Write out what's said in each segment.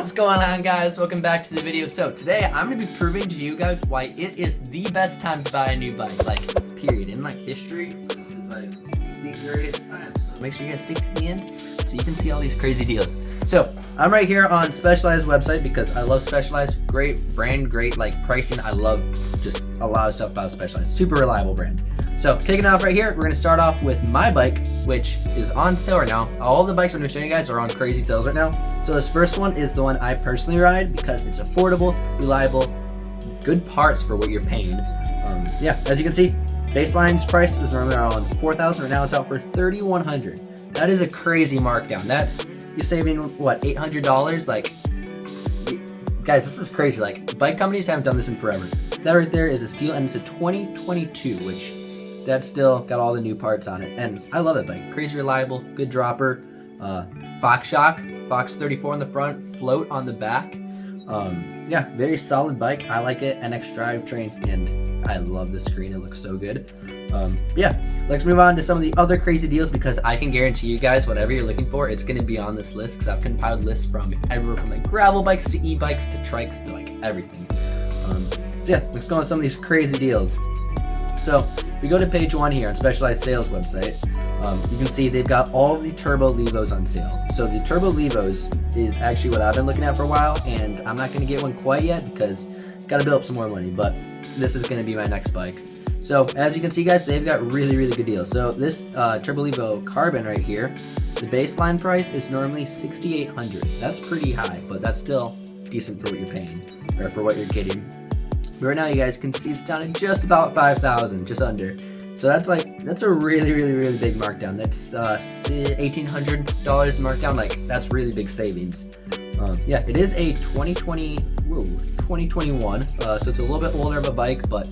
What's going on, guys? Welcome back to the video. So today I'm going to be proving to you guys why it is the best time to buy a new bike, like period. In like history, this is like the greatest time. So make sure you guys stick to the end so you can see all these crazy deals. So I'm right here on Specialized website because I love Specialized. Great brand, great like pricing. I love just a lot of stuff about Specialized. Super reliable brand. So kicking off right here, we're gonna start off with my bike, which is on sale right now. All the bikes I'm gonna show you guys are on crazy sales right now. So this first one is the one I personally ride because it's affordable, reliable, good parts for what you're paying. Yeah, as you can see, baseline's price is normally around $4,000. Right now it's out for $3,100. That is a crazy markdown. That's you're saving what, $800? Like, guys, this is crazy. Like, bike companies haven't done this in forever. That right there is a steal, and it's a 2022, which that's still got all the new parts on it, and I love that bike. Crazy reliable, good dropper, Fox shock, Fox 34 on the front, float on the back. Yeah, very solid bike. I like it. NX drivetrain, and I love the screen. It looks so good. Yeah, let's move on to some of the other crazy deals because I can guarantee you guys whatever you're looking for, it's going to be on this list because I've compiled lists from everywhere from like gravel bikes to e-bikes to trikes to like everything. So yeah, let's go on some of these crazy deals. So if we go to page 1 here on Specialized Sales website, you can see they've got all of the Turbo Levos on sale. So the Turbo Levos is actually what I've been looking at for a while, and I'm not going to get one quite yet because got to build up some more money, but this is going to be my next bike. So as you can see, guys, they've got really, really good deals. So this Turbo Levo Carbon right here, the baseline price is normally $6,800. That's pretty high, but that's still decent for what you're paying, or for what you're getting. But right now, you guys can see it's down at just about $5,000, just under. So that's a really, really, really big markdown. That's $1,800 markdown. Like, that's really big savings. Yeah, it is a 2021. So it's a little bit older of a bike, but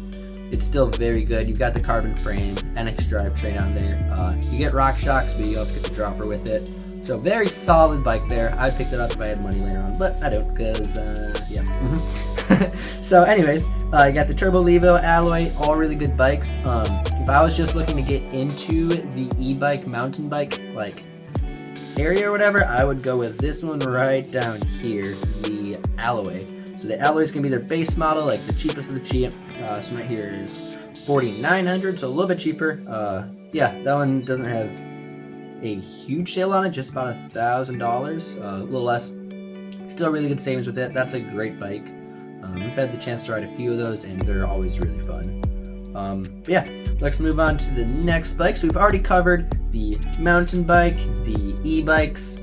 it's still very good. You've got the carbon frame, NX drivetrain on there. You get rock shocks, but you also get the dropper with it. So very solid bike there. I'd pick that up if I had money later on, but I don't because, yeah. So anyways, you got the Turbo Levo alloy, all really good bikes. If I was just looking to get into the e-bike, mountain bike, like area or whatever, I would go with this one right down here, the alloy. So the alloy is going to be their base model, like the cheapest of the cheap. So right here is $4,900, so a little bit cheaper. Yeah, that one doesn't have a huge sale on it, just about $1,000, a little less. Still really good savings with it. That's a great bike. We've had the chance to ride a few of those, and they're always really fun. But yeah, let's move on to the next bike. So we've already covered the mountain bike, the e-bikes,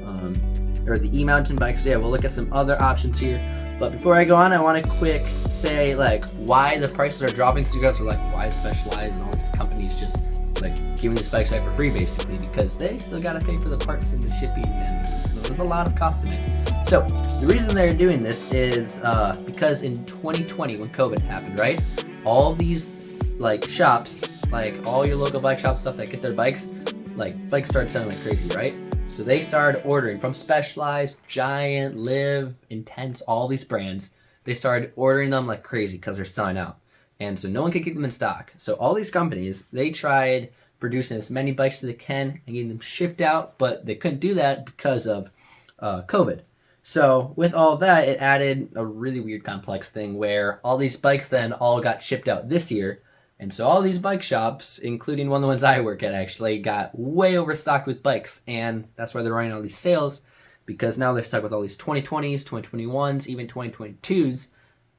or the e-mountain bikes. So yeah, we'll look at some other options here. But before I go on, I want to quick say like why the prices are dropping, because you guys are like, why Specialized and all these companies just like giving these bikes away for free, basically, because they still got to pay for the parts and the shipping, and there's a lot of cost in it. So the reason they're doing this is because in 2020, when COVID happened, right, all of these like shops, like all your local bike shops, stuff that get their bikes, like bikes started selling like crazy, right? So they started ordering from Specialized, Giant, Live, Intense, all these brands. They started ordering them like crazy because they're selling out. And so no one could keep them in stock. So all these companies, they tried producing as many bikes as they can and getting them shipped out, but they couldn't do that because of COVID. So with all that, it added a really weird complex thing where all these bikes then all got shipped out this year. And so all these bike shops, including one of the ones I work at actually, got way overstocked with bikes. And that's why they're running all these sales, because now they're stuck with all these 2020s, 2021s, even 2022s.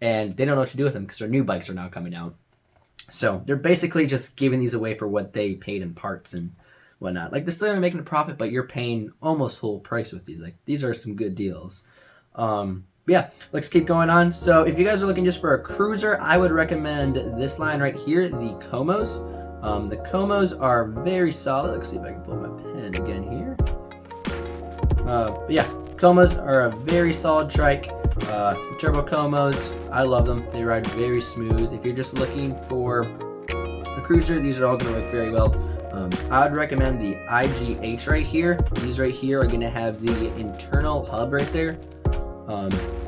And they don't know what to do with them because their new bikes are now coming out. So they're basically just giving these away for what they paid in parts and whatnot. Like, they're still making a profit, but you're paying almost full price with these. Like, these are some good deals. Yeah, let's keep going on. So if you guys are looking just for a cruiser, I would recommend this line right here, the Comos. The Comos are very solid. Let's see if I can pull my pen again here. But yeah, Comos are a very solid trike. Turbo Comos, I love them. They ride very smooth. If you're just looking for a cruiser, these are all going to work very well. I would recommend the IGH right here. These right here are going to have the internal hub right there,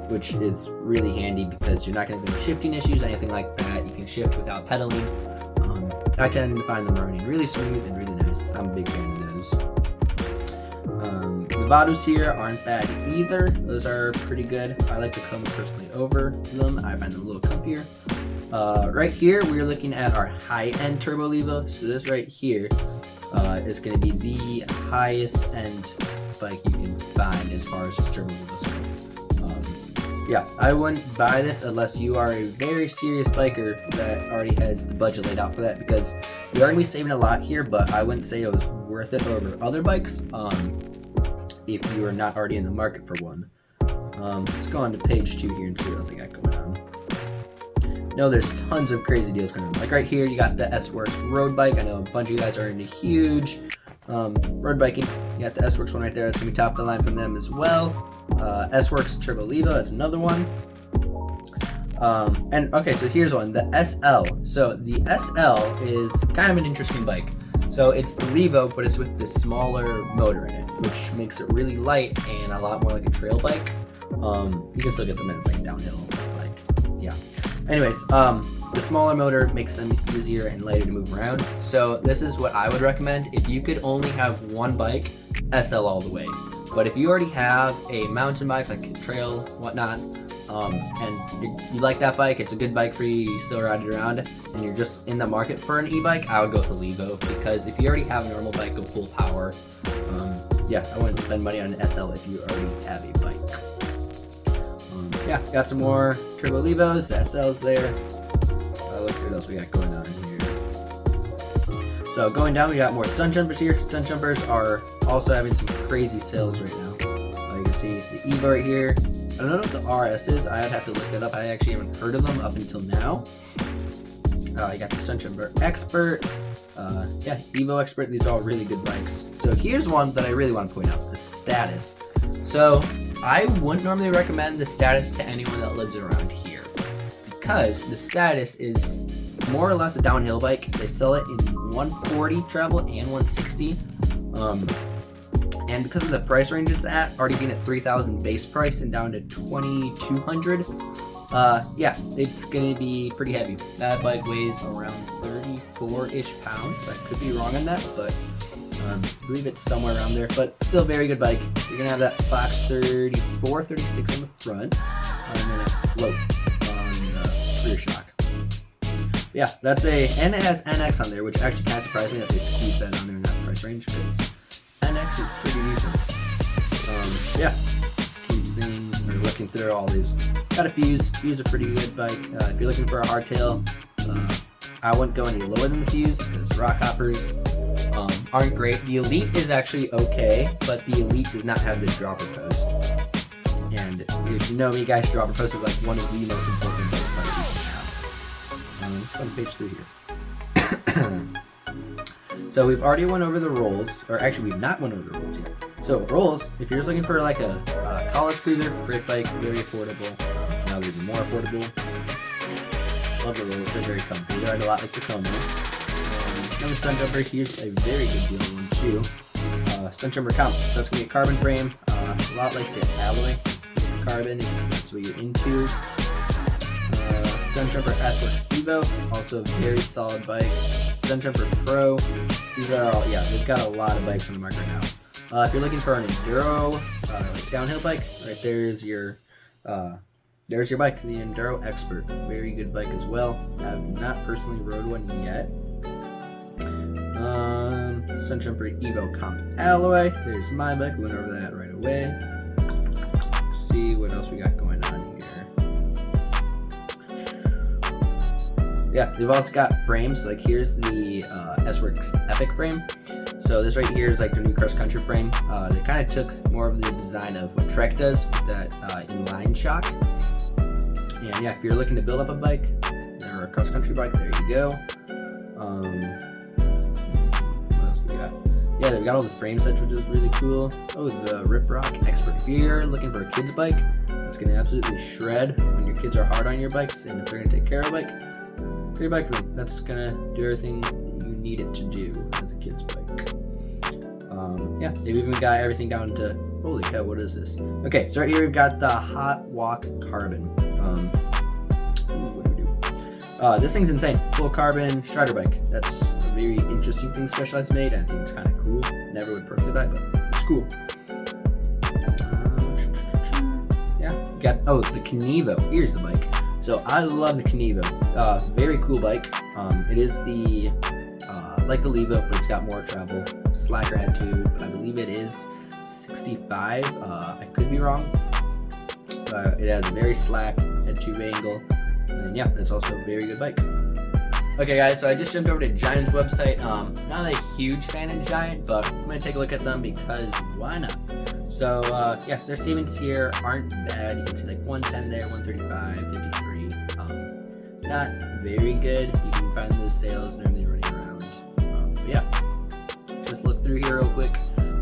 which is really handy because you're not going to have any shifting issues, anything like that. You can shift without pedaling. I tend to find them running really smooth and really nice. I'm a big fan of those. The Bravados here aren't bad either. Those are pretty good. I like the Como personally over them. I find them a little comfier. Right here, we're looking at our high-end Turbo Levo. So this right here is going to be the highest end bike you can find as far as this Turbo Levos go. Yeah, I wouldn't buy this unless you are a very serious biker that already has the budget laid out for that, because you're going to be saving a lot here, but I wouldn't say it was worth it over other bikes if you are not already in the market for one. Let's go on to page 2 here and see what else I got going on. No, there's tons of crazy deals going on. Like right here, you got the S-Works road bike. I know a bunch of you guys are into huge road biking. You got the S-Works one right there. It's going to be top of the line from them as well. S-Works Turbo Levo is another one. And okay, so here's one, the SL. So the SL is kind of an interesting bike. So it's the Levo, but it's with the smaller motor in it, which makes it really light and a lot more like a trail bike. You can still get them in, it's like downhill bike. Yeah. Anyways, the smaller motor makes them easier and lighter to move around. So this is what I would recommend. If you could only have one bike, SL all the way. But if you already have a mountain bike, like a trail, whatnot, and you like that bike, it's a good bike for you, you still ride it around, and you're just in the market for an e-bike, I would go for Levo, because if you already have a normal bike of full power, yeah, I wouldn't spend money on an SL if you already have a bike. Yeah, got some more Turbo Levos, the SL's there. Let's see what else we got going on here. So going down, we got more Stunt Jumpers here. Stunt Jumpers are also having some crazy sales right now. You can see the EVO right here. I don't know what the RS is. I'd have to look that up. I actually haven't heard of them up until now. You got the Stunt Jumper Expert. Yeah, EVO Expert. These are all really good bikes. So here's one that I really want to point out, the Status. So I wouldn't normally recommend the Status to anyone that lives around here, because the Status is more or less a downhill bike. They sell it in 140 travel and 160. And because of the price range it's at, already being at 3,000 base price and down to 2,200, yeah, it's gonna be pretty heavy. That bike weighs around 34-ish pounds. I could be wrong on that, but I believe it's somewhere around there. But still a very good bike. You're gonna have that Fox 34, 36 on the front, and then a float on the rear shock. Yeah, that's and it has NX on there, which actually kind of surprised me that they squeezed that on there in that price range, because NX is pretty decent. Yeah, just keep seeing or looking through all these. Got a Fuse. Fuse is a pretty good bike. If you're looking for a hardtail, I wouldn't go any lower than the Fuse, because rock hoppers aren't great. The Elite is actually okay, but the Elite does not have the dropper post. And if you know me, guys, dropper post is like one of the most important bikes that you can have. Let's go to page 3 here. So we've already went over the rolls, or actually we've not went over the rolls yet. So rolls, if you're just looking for like a college cruiser, great bike, very affordable, now even more affordable. Love the rolls, they're very comfy. They ride a lot like the Como. Another Stunt Jumper, here's a very good deal one too. Stunt Jumper Comp, so that's going to be a carbon frame, a lot like the Alloy, carbon, if that's what you're into. Stunt Jumper S-Works Evo, also a very solid bike. Stunt Jumper Pro, these are all, yeah, they've got a lot of bikes on the market right now. If you're looking for an enduro, like downhill bike, right there's your bike, the Enduro Expert. Very good bike as well. I have not personally rode one yet. Stunt Jumper Evo Comp Alloy. There's my bike. We went over that right away. Let's see what else we got going on here. Yeah, they've also got frames. Like here's the S-Works Epic frame. So this right here is like the new cross country frame. They kind of took more of the design of what Trek does with that inline shock. And yeah, if you're looking to build up a bike or a cross country bike, there you go. What else do we got? Yeah, they've got all the frame sets, which is really cool. Oh, the Rip Rock Expert. If you're looking for a kid's bike, it's gonna absolutely shred when your kids are hard on your bikes, and if they're gonna take care of a bike, great bike for them. That's gonna do everything you need it to do as a kid's bike. Yeah, they've even got everything down to, holy cow, what is this? Okay, so right here we've got the Hot Walk Carbon. What do we do? This thing's insane. Full carbon Strider bike. That's a very interesting thing Specialized made. I think it's kind of cool. Never would personally buy, but it's cool. got, oh, the Kenevo. Here's the bike. So I love the Kenevo. Very cool bike. It is the like the Levo, but it's got more travel, slacker attitude. I believe it is 65. I could be wrong. It has a very slack head tube angle, and yeah, that's also a very good bike. Okay guys, so I just jumped over to Giant's website. Not a huge fan of Giant, but I'm gonna take a look at them because why not? So yeah, their savings here aren't bad. You can see like 110 there, 135, 53. Not very good. You can find those sales normally running around. But yeah, just look through here real quick.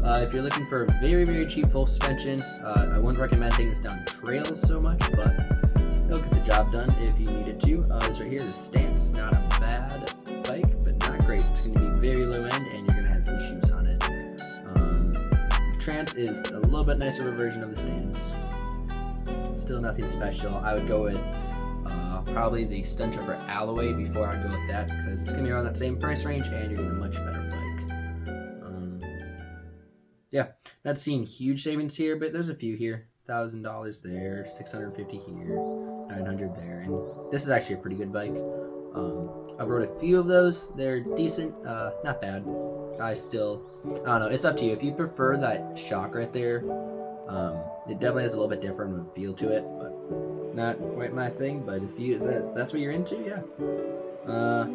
If you're looking for a very, very cheap full suspension, I wouldn't recommend taking this down trails so much, but it'll get the job done if you need it to. This right here, the Stance, not a bad bike, but not great. It's going to be very low end, and you're going to have issues on it. The Trance is a little bit nicer of a version of the Stance. Still nothing special. I would go with probably the Stunt Jumper Alloy before I'd go with that, because it's going to be around that same price range, and you're getting a much better bike. Yeah, not seeing huge savings here, but there's a few here. $1,000 there, $650 here, $900 there, and this is actually a pretty good bike. I've rode a few of those. They're decent, not bad. I don't know, it's up to you. If you prefer that shock right there, it definitely has a little bit different of a feel to it, but not quite my thing. But if that's what you're into, yeah.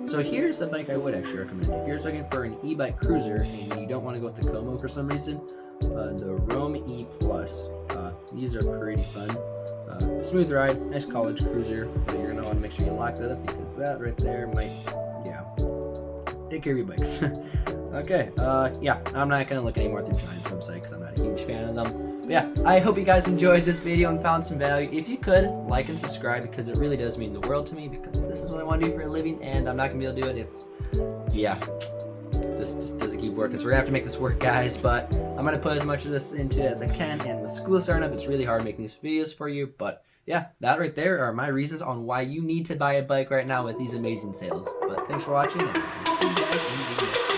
So here's a bike I would actually recommend. If you're looking for an e-bike cruiser and you don't want to go with the Como for some reason, the Roam E Plus. These are pretty fun. Smooth ride, nice college cruiser, but you're gonna want to make sure you lock that up because that right there might, yeah, take care of your bikes. Okay, yeah, I'm not gonna look anymore through Giant's website because I'm not a huge fan of them. But yeah, I hope you guys enjoyed this video and found some value. If you could, like and subscribe because it really does mean the world to me, because this is what I want to do for a living, and I'm not gonna be able to do it if, yeah, just doesn't keep working. So we're gonna have to make this work, guys, but I'm gonna put as much of this into it as I can, and with school starting up, it's really hard making these videos for you. But yeah, that right there are my reasons on why you need to buy a bike right now with these amazing sales. But thanks for watching, and I'll see you guys in the video.